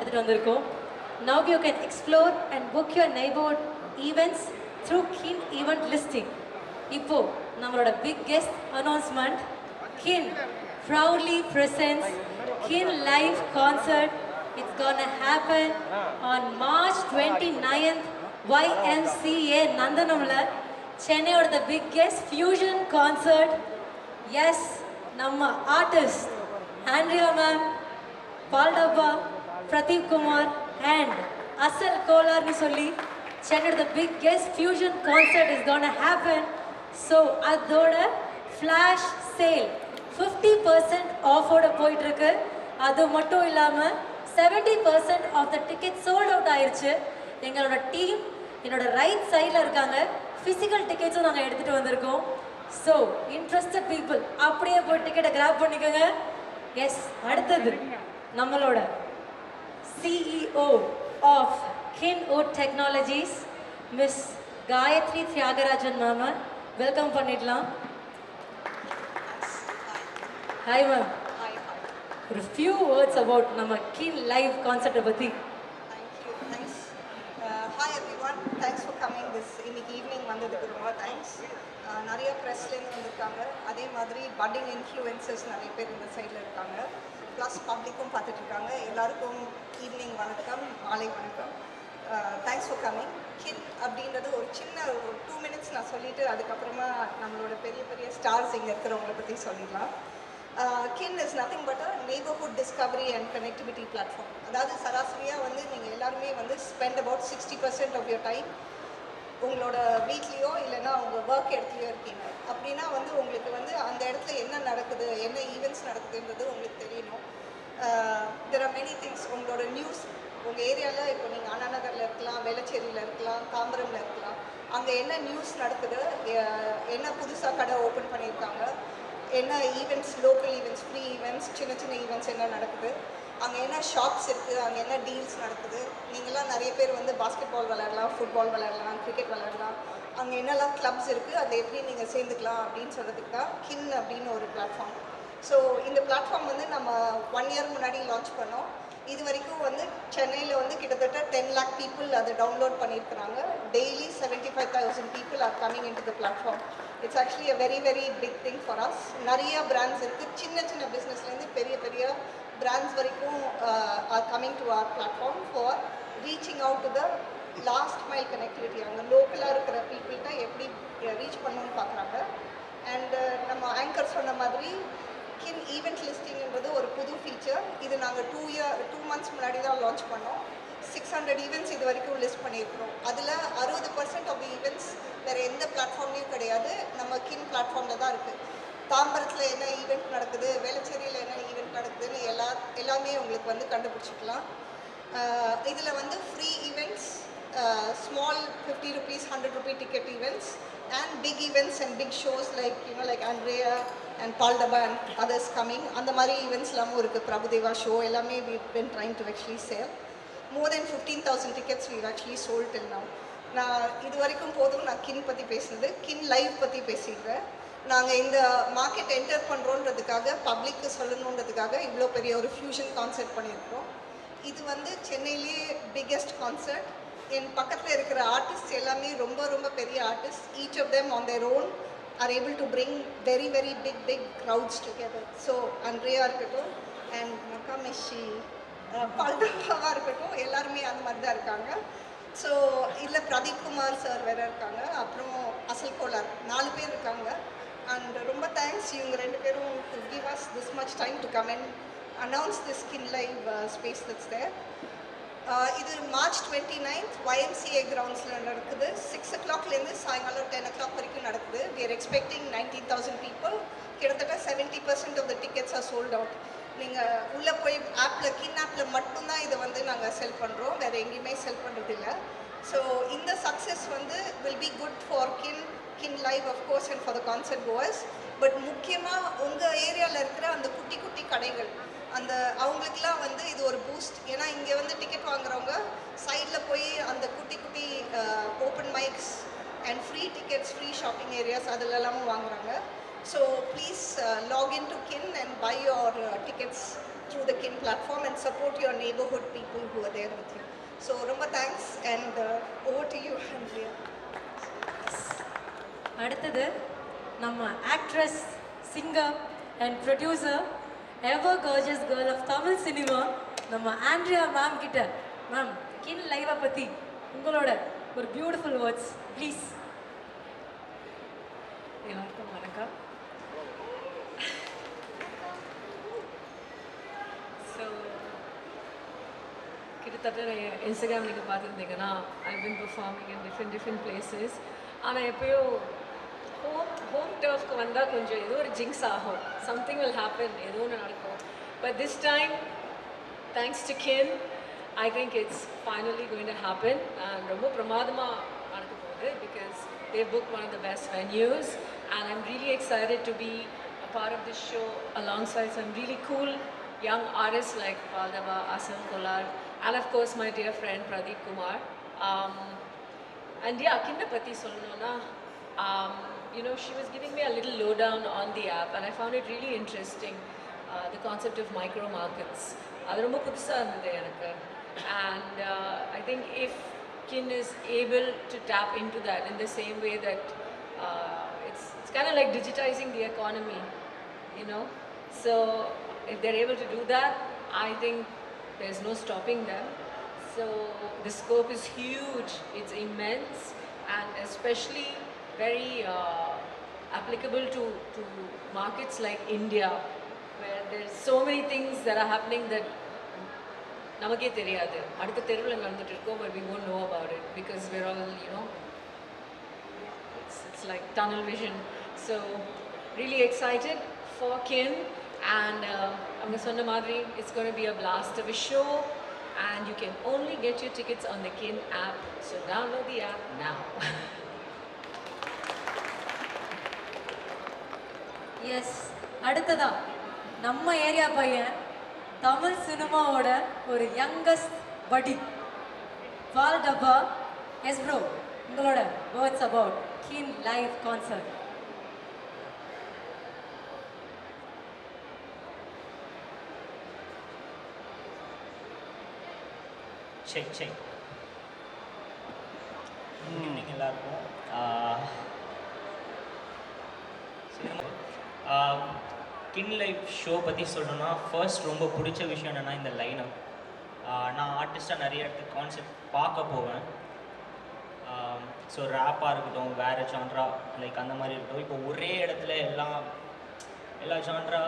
எடுத்துகிட்டு வந்திருக்கோம். Now you can explore and book your neighborhood events through Kin Event Listing. இப்போ நம்மளோட big guest announcement. Kin proudly presents Kin live concert. It's gonna happen on March 29th YMCA Nandanamla. சென்னையோட the biggest fusion concert. Yes, நம்ம artist Andrea ma'am, Paal Dabba, Pradeep Kumar and Asal கோலார்னு சொல்லி சென்னையோட the biggest fusion concert is gonna happen. So அதோட flash sale 50% ஆஃபோட போயிட்டுருக்கு. அது மட்டும் இல்லாமல் 70% of the ticket sold out ஆயிடுச்சு. எங்களோட டீம் என்னோட ரைட் சைடில் இருக்காங்க. ஃபிசிக்கல் டிக்கெட்ஸும் நாங்கள் எடுத்துகிட்டு வந்திருக்கோம். ஸோ இன்ட்ரெஸ்டட் பீப்புள் அப்படியே போய் டிக்கெட்டை கிராப் பண்ணிக்கோங்க. எஸ், அடுத்தது நம்மளோட CEO of Kinwood technologies miss Gayathri Thiyagarajan ma'am welcome பண்ணிடலாம். ஹாய் மேம், ஒரு ஃபியூ வேர்ட்ஸ் அபவுட் நம்ம கின் லைவ் கான்செப்டை பற்றி. Hi everyone, thanks for coming this இன்னைக்கு ஈவினிங் வந்ததுக்கு ரொம்ப தேங்க்ஸ். நிறைய ப்ரெஸ்லேருந்து வந்திருக்காங்க, அதே மாதிரி பட்டிங் இன்ஃப்ளூயன்சர்ஸ் நிறைய பேர் இந்த சைடில் இருக்காங்க, ப்ளஸ் பப்ளிக்கும் பார்த்துட்ருக்காங்க. எல்லாருக்கும் ஈவினிங் வணக்கம், மாலை வணக்கம். Thanks for coming. கின் அப்படின்றது ஒரு சின்ன ஒரு 2 minutes நான் சொல்லிவிட்டு அதுக்கப்புறமா நம்மளோட பெரிய பெரிய ஸ்டார்ஸ் இங்கே இருக்கிறவங்கள பற்றி சொல்லிடலாம். Kin is nothing but a neighbourhood discovery and connectivity platform. அதாவது சராசரியாக வந்து நீங்கள் எல்லாருமே வந்து spend about 60% of your time உங்களோட வீட்லேயோ இல்லைன்னா உங்கள் ஒர்க் இடத்துலையோ இருக்கீங்க. அப்படின்னா வந்து உங்களுக்கு வந்து அந்த இடத்துல என்ன நடக்குது, என்ன ஈவெண்ட்ஸ் நடக்குதுன்றது உங்களுக்கு தெரியணும். There are many things. உங்களோட நியூஸ் உங்கள் ஏரியாவில் இப்போ நீங்கள் அண்ணா நகரில் இருக்கலாம், வேளச்சேரியில் இருக்கலாம், தாம்பரமில் இருக்கலாம். அங்கே என்ன நியூஸ் நடக்குது, என்ன புதுசாக கடை ஓப்பன் பண்ணியிருக்காங்க, என்ன events, local events, free events, சின்ன சின்ன ஈவெண்ட்ஸ் என்ன நடக்குது, அங்கே என்ன ஷாப்ஸ் இருக்குது, அங்கே என்ன டீல்ஸ் நடக்குது. நீங்களாம் நிறைய பேர் வந்து பாஸ்கெட் பால் விளையாடலாம், ஃபுட்பால் விளையாடலாம், கிரிக்கெட் விளையாடலாம். அங்கே என்னெல்லாம் கிளப்ஸ் இருக்குது, அதை எப்படி நீங்கள் சேர்ந்துக்கலாம் அப்படின்னு சொல்கிறதுக்கு தான் கின் அப்படின்னு ஒரு பிளாட்ஃபார்ம். ஸோ இந்த பிளாட்ஃபார்ம் வந்து நம்ம 1 year முன்னாடி லான்ச் பண்ணோம். இது வரைக்கும் வந்து சென்னையில் வந்து கிட்டத்தட்ட 10 lakh people அதை டவுன்லோட் பண்ணியிருக்கிறாங்க. Daily 75,000 people are coming into the platform. It's actually a very very big thing for us. நிறைய பிராண்ட்ஸ் இருக்குது, சின்ன சின்ன பிஸ்னஸ்லேருந்து பெரிய பெரிய பிராண்ட்ஸ் வரைக்கும் are coming to our platform for reaching out to the last mile connectivity. அவங்க லோக்கலாக இருக்கிற பீப்புள்கிட்ட எப்படி ரீச் பண்ணணும்னு பார்க்குறாங்க. அண்டு நம்ம ஆங்கர் சொன்ன மாதிரி கின் ஈவெண்ட் லிஸ்டிங்கிறது ஒரு புது ஃபீச்சர். இது நாங்கள் 2 months முன்னாடி தான் லான்ச் பண்ணோம். 600 ஈவெண்ட்ஸ் இது வரைக்கும் லிஸ்ட் பண்ணியிருக்கிறோம். அதில் 60% ஆஃப் தி ஈவெண்ட்ஸ் வேறு எந்த பிளாட்ஃபார்ம்லேயும் கிடையாது, நம்ம கின் பிளாட்ஃபார்மில் தான் இருக்குது. தாம்பரத்தில் என்ன ஈவெண்ட் நடக்குது, வேளச்சேரியில் என்ன ஈவெண்ட் நடக்குதுன்னு எல்லாமே உங்களுக்கு வந்து கண்டுபிடிச்சிக்கலாம். இதில் வந்து free events, small 50 rupees 100 rupee ticket events and big events and big shows like Andrea and Paul Dabba and others coming. அந்த மாதிரி ஈவெண்ட்ஸ்லாமும் இருக்குது. பிரபுதேவா ஷோ எல்லாமே we've been trying to actually sell. More than 15,000 tickets we've actually sold till now. நான் இது வரைக்கும் போதும் நான் கின் பற்றி பேசுனது. கின் லைவ் பற்றி பேசிடுறேன். நாங்கள் இந்த மார்க்கெட் என்டர் பண்ணுறோன்றதுக்காக, பப்ளிக்கு சொல்லணுன்றதுக்காக இவ்வளோ பெரிய ஒரு ஃபியூஷன் கான்சர்ட் பண்ணியிருக்கிறோம். இது வந்து சென்னையிலேயே பிக்கெஸ்ட் கான்சர்ட். என் பக்கத்தில் இருக்கிற ஆர்டிஸ்ட் எல்லாமே ரொம்ப ரொம்ப பெரிய artist. Each of them on their own are able to bring very very big crowds together. So Andrea இருக்கட்டும் அண்ட் மக்காமெஷி, பால்டப்பாவாக இருக்கட்டும், எல்லாருமே அந்த மாதிரி தான் இருக்காங்க. ஸோ இதில் பிரதீப் குமார் சார் வேறு இருக்காங்க, அப்புறம் அசல் கோலார், 4 பேர் இருக்காங்க. அண்ட் ரொம்ப தேங்க்ஸ் இவங்க 2 பேரும் to give us this much time to come and announce this கின் லைவ் ஸ்பேஸ் தட்ஸ் தேர். இது March 29th YMCA கிரவுண்ட்ஸில் நடக்குது. 6 o'clockலேருந்து சாயங்காலம் 10 o'clock வரைக்கும் நடக்குது. We are expecting 19,000 people. கிட்டத்தட்ட 70% of the tickets are sold out. நீங்கள் உள்ளே போய் ஆப்பில், கின் ஆப்பில் மட்டும்தான் இதை வந்து நாங்கள் செல் பண்ணுறோம், வேறு எங்கேயுமே செல் பண்ணுறதில்ல. ஸோ இந்த சக்ஸஸ் வந்து வில் பி குட் ஃபார் கின் live of course and for the concert goers. But முக்கியமாக உங்கள் ஏரியாவில் இருக்கிற அந்த குட்டி குட்டி கடைகள், அந்த அவங்களுக்குலாம் வந்து இது ஒரு பூஸ்ட். ஏன்னா இங்கே வந்து டிக்கெட் வாங்குறவங்க சைடில் போய் அந்த குட்டி குட்டி open mics and free tickets, free shopping areas அதிலெல்லாமும் வாங்குறாங்க. So please log in to KIN and buy your tickets through the KIN platform and support your neighborhood people who are there with you. So, Romba thanks, and over to you, Andrea. அடுத்தது நம்ம actress singer and producer ever gorgeous girl of Tamil cinema நம்ம Andrea ma'am கிட்ட ma'am Kin லைவை பற்றி உங்களோட ஒரு beautiful words please. எல்லாருக்கும் வணக்கம். ஸோ கிட்டத்தட்ட இன்ஸ்டாகிராம் நீங்கள் பார்த்துருந்தீங்கன்னா ஐ பின் பெர்ஃபார்மிங் இன் டிஃப்ரெண்ட் பிளேசஸ். ஆனால் எப்பயோ ஹோம் டர்ஃப்க்கு வந்தால் கொஞ்சம் ஏதோ ஒரு ஜிங்ஸ் ஆகும், சம்திங் வில் ஹேப்பன், ஏதோ ஒன்று நடக்கும். But this time thanks to கின் I think it's finally going to happen, and ரொம்ப பிரமாதமாக நடக்க போகுது because they booked one of the best venues, and I'm really excited to be a part of this show alongside some really cool young artists like Paldava, Asam Kolar, and of course my dear friend Pradeep Kumar. And yeah, kinda patti solnona, you know, she was giving me a little lowdown on the app, and I found it really interesting, the concept of micro markets. அது ரொம்ப புதுசாக இருந்தது எனக்கு. And I think if KIN is able to tap into that in the same way that it's kind of like digitizing the economy, you know. So if they're able to do that, I think there's no stopping them. So the scope is huge, it's immense, and especially very applicable to markets like India, where there's so many things that are happening that நமக்கே தெரியாது, அடுத்த தெருவில் நடந்துட்டு இருக்கோம், but we won't know about it because we're all, you know, it's like tunnel vision. So really excited for KIN, and அவங்க சொன்ன மாதிரி it's going to be a blast of a show, and you can only get your tickets on the KIN app, so download the app now. Yes, அடுத்ததா நம்ம area பையன் தமிழ் சினிமாவோட ஒரு youngest படி பால் டப்பா. எஸ் ப்ரோ, உங்களோட words about KIN live concert. Check evening எல்லாருக்கும். KIN live show பற்றி சொல்லணும்னா ஃபர்ஸ்ட் ரொம்ப பிடிச்ச விஷயம் என்னென்னா இந்த லைனப். நான் ஆர்டிஸ்ட்டாக நிறைய இடத்துக்கு கான்செப்ட் பார்க்க போவேன். ஸோ ரேப்பாக இருக்கட்டும், வேறு ஜான்ரா லைக் அந்த மாதிரி இருக்கட்டும், இப்போ ஒரே இடத்துல எல்லா ஜான்ரா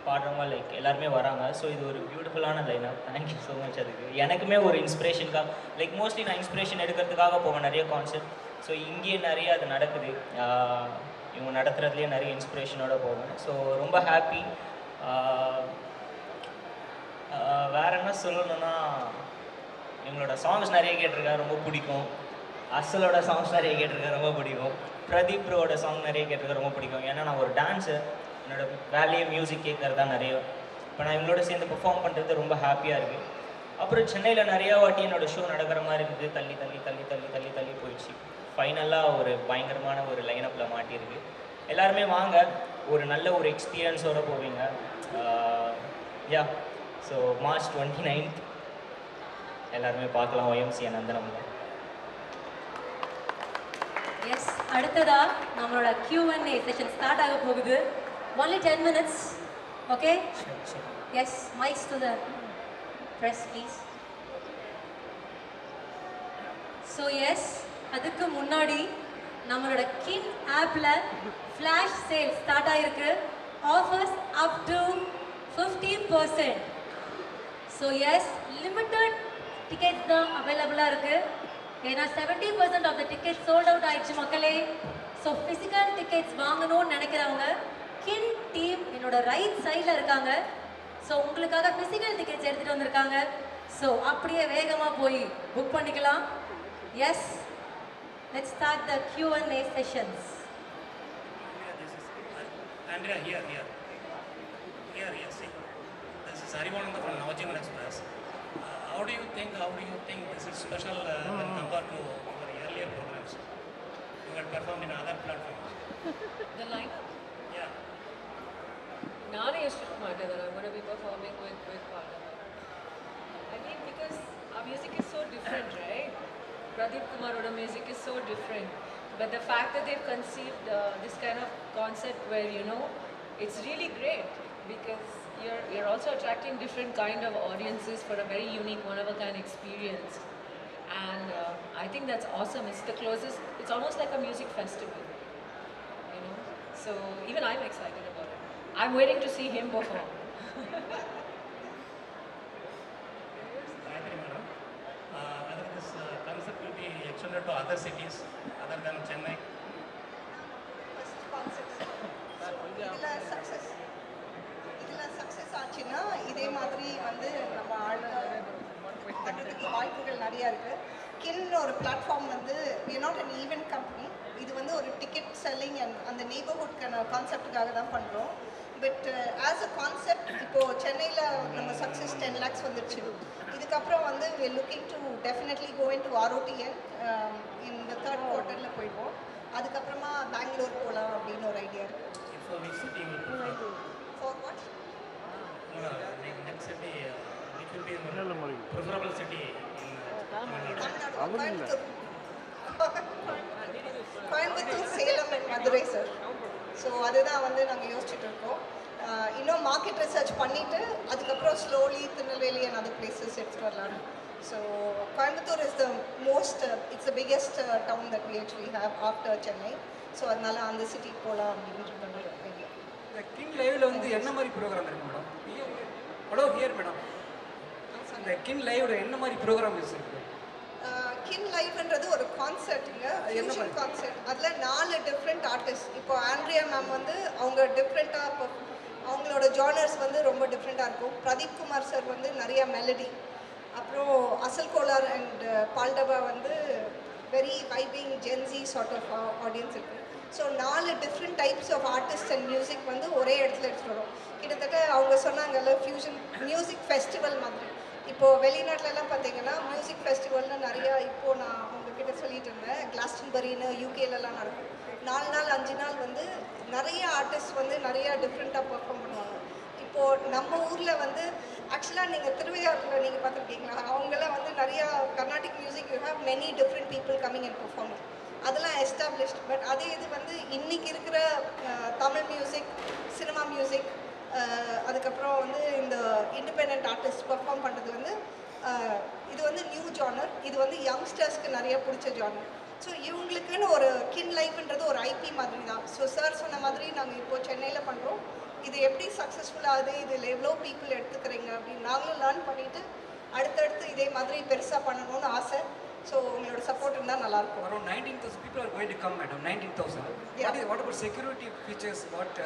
பாடுறவங்க லைக் எல்லாருமே வராங்க. ஸோ இது ஒரு பியூட்டிஃபுல்லான லைனப். Thank you so much. அதுக்கு எனக்குமே ஒரு இன்ஸ்பிரேஷனுக்காக லைக் மோஸ்ட்லி நான் இன்ஸ்பிரேஷன் எடுக்கிறதுக்காக போவேன் நிறைய கான்செப்ட். ஸோ இங்கேயே நிறைய அது நடக்குது, இவங்க நடத்துகிறதுலேயே நிறைய இன்ஸ்பிரேஷனோட போவேன். ஸோ ரொம்ப ஹாப்பி. வேறு என்ன சொல்லணும்னா, இவங்களோட சாங்ஸ் நிறைய கேட்டிருக்கேன், ரொம்ப பிடிக்கும். அசலோட சாங்ஸ் நிறைய கேட்டிருக்கேன், ரொம்ப பிடிக்கும். பிரதீப் ப்ரோட சாங் நிறைய கேட்டிருக்கேன், ரொம்ப பிடிக்கும். ஏன்னா நான் ஒரு டான்ஸர், என்னோடய வேலையே மியூசிக் கேட்குறது தான் நிறைய. இப்போ நான் இவங்களோட சேர்ந்து பெர்ஃபார்ம் பண்ணுறது ரொம்ப ஹாப்பியாக இருக்குது. அப்புறம் சென்னையில் நிறையா வாட்டி என்னோடய ஷோ நடக்கிற மாதிரி இருக்குது, தள்ளி தள்ளி தள்ளி தள்ளி தள்ளி தள்ளி போயிடுச்சு. ஃபைனலாக ஒரு பயங்கரமான ஒரு லைனப்பில் மாட்டியிருக்கு. எல்லாருமே வாங்க, ஒரு நல்ல ஒரு எக்ஸ்பீரியன்ஸோடு போவீங்க. யா, ஸோ March 29th எல்லாருமே பார்க்கலாம் OMC நந்தனம்ல. எஸ், அடுத்ததா நம்மளோட Q&A செஷன் ஸ்டார்ட் ஆக போகுது. only 10 minutes. Okay, yes, mics to the press please. So yes, அதுக்கு முன்னாடி நம்மளோட KIN ஆப்பில் ஃப்ளாஷ் சேல் ஸ்டார்ட் ஆகிருக்கு. Offers up to 50%. So yes, limited tickets தான் அவைலபிளாக இருக்குது. ஏன்னா 70% of the ticket sold out ஆயிடுச்சு மக்களே. ஸோ ஃபிசிக்கல் டிக்கெட்ஸ் வாங்கணும்னு நினைக்கிறவங்க KIN டீம் என்னோட ரைட் சைடில் இருக்காங்க. ஸோ உங்களுக்காக ஃபிசிக்கல் டிக்கெட்ஸ் எடுத்துகிட்டு வந்திருக்காங்க. ஸோ அப்படியே வேகமாக போய் புக் பண்ணிக்கலாம். Yes, let's start the Q&A sessions. Andrea, here. See, this is Harivananda from Navajivan Express. How do you think this is special when compared to your earlier programs? You had performed in other platforms. The lineup? Yeah. நானே யோசிச்சுக்க மாட்டேன் that I'm going to be performing with Pallava. I mean, because our music is so different, right? Pradeep Kumaroda music is so different. But the fact that they've conceived this kind of concept where, you know, it's really great because you're also attracting different kind of audiences for a very unique, one-of-a-kind experience. And I think that's awesome. It's the closest, it's almost like a music festival, you know. So even I'm excited about it. I'm waiting to see him perform. Gayatri madam, whether this concept will be extended to other cities other than Chennai? First concept இதில் success ஆச்சுன்னா இதே மாதிரி வந்து நம்ம பண்ணுறதுக்கு வாய்ப்புகள் நிறையா இருக்குது. கின் ஒரு பிளாட்ஃபார்ம் வந்து we not an event company. இது வந்து ஒரு டிக்கெட் செல்லிங் அண்ட் அந்த நெய்பர்ஹுட்கான கான்செப்டுக்காக தான் பண்ணுறோம். பட் ஆஸ் அ கான்செப்ட் இப்போது சென்னையில் நம்ம சக்ஸஸ் 10 lakhs வந்துருச்சு. இதுக்கப்புறம் வந்து we looking to definitely go into ROTN இந்த 3rd quarterல போயிடுவோம். அதுக்கப்புறமா பெங்களூர் போகலாம் அப்படின்னு ஒரு ஐடியா இருக்குது. So which city will prefer? For what? No, next city, which will be the preferable city in Tamil Nadu? Coimbatore, Salem and Madurai sir. So அதுதான் வந்து நாங்கள் யோசிச்சுட்டு இருக்கோம். இன்னும் மார்க்கெட் ரிசர்ச் பண்ணிவிட்டு அதுக்கப்புறம் slowly Tirunelveli and other places எடுத்துகிட்டு வரலான்னு. So Coimbatore is the most it's the biggest town that we actually have after Chennai. So அதனால அந்த சிட்டிக்கு போகலாம் அப்படின்ட்டு ஐடியா. இந்த கிங் லைவ்ல வந்து என்ன மாதிரி ப்ரோக்ராம் இருக்கு மேடம்? ஹலோ ஹியர் மேடம், இந்த கிங் லைவ்ல என்ன மாதிரி ப்ரோக்ராம் இருக்கு? கின் லைவ்ன்றது ஒரு கான்சர்ட்டுங்க, ஃபியூஷன் கான்சர்ட். அதில் 4 டிஃப்ரெண்ட் ஆர்டிஸ்ட். இப்போ ஆண்ட்ரியா மேம் வந்து அவங்க டிஃப்ரெண்ட்டாக அவங்களோட ஜானர்ஸ் வந்து ரொம்ப டிஃப்ரெண்ட்டாக இருக்கும். பிரதீப் குமார் சார் வந்து நிறைய மெலடி, அப்புறம் அசல் கோலார் அண்ட் பால்டபா வந்து very vibing Gen Z sort of audience இருக்குது. So 4 different types of artist and music வந்து ஒரே இடத்துல எடுத்துகிட்டு வரும். கிட்டத்தட்ட அவங்க சொன்னாங்கல்ல ஃபியூஷன் மியூசிக் ஃபெஸ்டிவல் மாதிரி. இப்போது வெளிநாட்டிலலாம் பார்த்தீங்கன்னா மியூசிக் ஃபெஸ்டிவல்னு நிறையா, இப்போது நான் உங்ககிட்ட சொல்லிட்டு இருந்தேன், கிளாஸ்டன்பரின்னு யூகேலலாம் நடக்கும். 4 நாள் 5 நாள் வந்து நிறைய ஆர்டிஸ்ட் வந்து நிறையா டிஃப்ரெண்ட்டாக பெர்ஃபார்ம் பண்ணுவாங்க. இப்போது நம்ம ஊரில் வந்து ஆக்சுவலாக நீங்கள் திருவையாறில் நீங்கள் பார்த்துருக்கீங்களா, அவங்களாம் வந்து நிறையா Carnatic music you have many different people coming and performing. அதெல்லாம் எஸ்டாப்ளிஷ்ட். பட் அதே இது வந்து இன்றைக்கி இருக்கிற தமிழ் மியூசிக், சினிமா மியூசிக், அதுக்கப்புறம் வந்து இந்த இண்டிபெண்ட் ஆர்டிஸ்ட் பெர்ஃபார்ம் பண்ணுறது வந்து இது வந்து நியூ ஜானர். இது வந்து யங்ஸ்டர்ஸ்க்கு நிறைய பிடிச்ச ஜானர். ஸோ இவங்களுக்குன்னு ஒரு கின் லைஃப்ன்றது ஒரு ஐபி மாதிரி தான். ஸோ சார் சொன்ன மாதிரி நாங்கள் இப்போது சென்னையில் பண்ணுறோம். இது எப்படி சக்ஸஸ்ஃபுல்லாகுது, இதில் எவ்வளோ பீப்புள் எடுத்துக்கிறீங்க அப்படின்னு நாங்களும் லேர்ன் பண்ணிவிட்டு அடுத்தடுத்து இதே மாதிரி பெருசாக பண்ணணும்னு ஆசை. ஸோ உங்களோட சப்போர்ட் இருந்தால் நல்லாயிருக்கும். Around 19,000 people are going to come, madam. 19,000. Yeah. What about security features? What?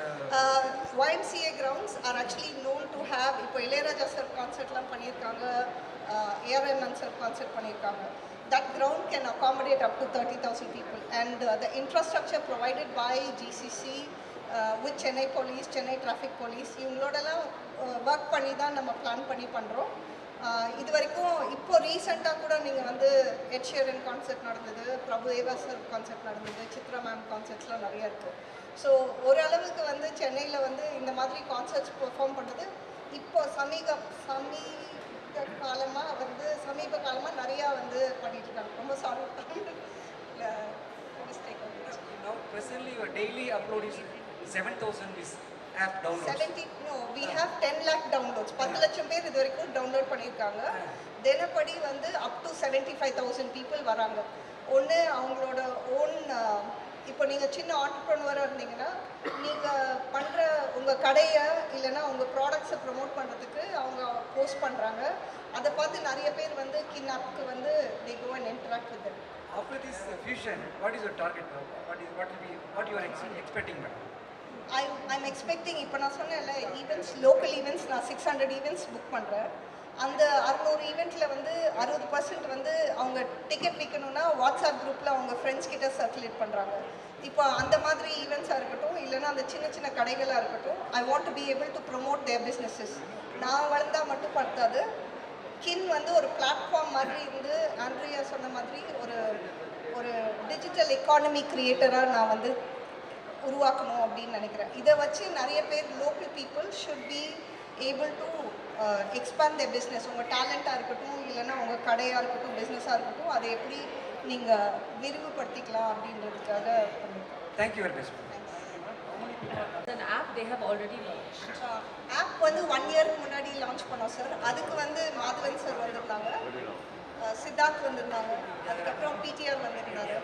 YMCA grounds are actually known to have, இப்போ இளையராஜா சார் கான்சர்ட்லாம் பண்ணியிருக்காங்க, ARMN சார் கான்சர்ட் பண்ணியிருக்காங்க. That ground can accommodate up to 30,000 people, and the infrastructure provided by GCC with Chennai Police, Chennai Traffic Police, இவங்களோடலாம் work பண்ணி தான் நம்ம plan பண்ணி பண்ணுறோம். இது வரைக்கும் இப்போ ரீசெண்டாக கூட நீங்கள் வந்து எட் ஷீரன் கான்சர்ட் நடந்தது, பிரபுதேவா சார் கான்சர்ட் நடந்தது, சித்ரா மேம் கான்சர்ட்ஸ்லாம் நிறையா இருக்குது. ஸோ ஓரளவுக்கு வந்து சென்னையில் வந்து இந்த மாதிரி கான்சர்ட்ஸ் பெர்ஃபார்ம் பண்ணுறது இப்போ சமீப காலமாக நிறையா வந்து பண்ணிட்டுருக்காங்க. ரொம்ப sorry mistake. Now presently your daily upload is 7,000 is app downloads. We have 10 lakh downloads. 10 லட்சம் பேர் இது வரைக்கும் டவுன்லோட் பண்ணியிருக்காங்க. தினப்படி வந்து அப் டு 75,000 பீப்புள் வராங்க. ஒன்று அவங்களோட ஓன், இப்போ நீங்கள் சின்ன ஆண்டர்ப்ரனராக இருந்தீங்கன்னா நீங்கள் பண்ணுற உங்கள் கடையை இல்லைன்னா உங்கள் ப்ராடக்ட்ஸை ப்ரமோட் பண்ணுறதுக்கு அவங்க போஸ்ட் பண்ணுறாங்க. அதை பார்த்து நிறைய பேர் வந்து கின் ஆப்க்கு வந்து they go and interact with them. After this fusion, what is your target now? What you are expecting, madam? I'm expecting, இப்போ நான் சொன்னேன்ல ஈவெண்ட்ஸ், லோக்கல் ஈவெண்ட்ஸ் நான் 600 ஈவெண்ட்ஸ் புக் பண்ணுறேன். அந்த 600 ஈவெண்ட்டில் வந்து 60% வந்து அவங்க டிக்கெட் விற்கணுன்னா வாட்ஸ்அப் குரூப்பில் அவங்க ஃப்ரெண்ட்ஸ் கிட்ட சர்க்குலேட் பண்ணுறாங்க. இப்போ அந்த மாதிரி ஈவெண்ட்ஸாக இருக்கட்டும், இல்லைன்னா அந்த சின்ன சின்ன கடைகளாக இருக்கட்டும், I want to be able to promote their businesses. நான் வளர்ந்தால் மட்டும் படுத்தாது, கின் வந்து ஒரு பிளாட்ஃபார்ம் மாதிரி இருந்து ஆண்ட்ரியா சொன்ன மாதிரி ஒரு டிஜிட்டல் எக்கானமி கிரியேட்டராக நான் வந்து உருவாக்கணும் அப்படின்னு நினைக்கிறேன். இதை வச்சு நிறைய பேர் local people should be able to expand their business. உங்கள் டேலண்ட்டாக இருக்கட்டும், இல்லைன்னா உங்கள் கடையாக இருக்கட்டும், பிஸ்னஸாக இருக்கட்டும், அதை எப்படி நீங்கள் விரிவுபடுத்திக்கலாம் அப்படின்றதுக்காக பண்ணியிருக்கோம். Thank you very much. An app they have already launched. App வந்து 1 இயருக்கு முன்னாடி லான்ச் பண்ணோம் சார். அதுக்கு வந்து மாதவன் சார் வந்திருந்தாங்க, சித்தார்த் வந்திருந்தாங்க, அதுக்கப்புறம் பிடிஆர் வந்திருந்தாரு.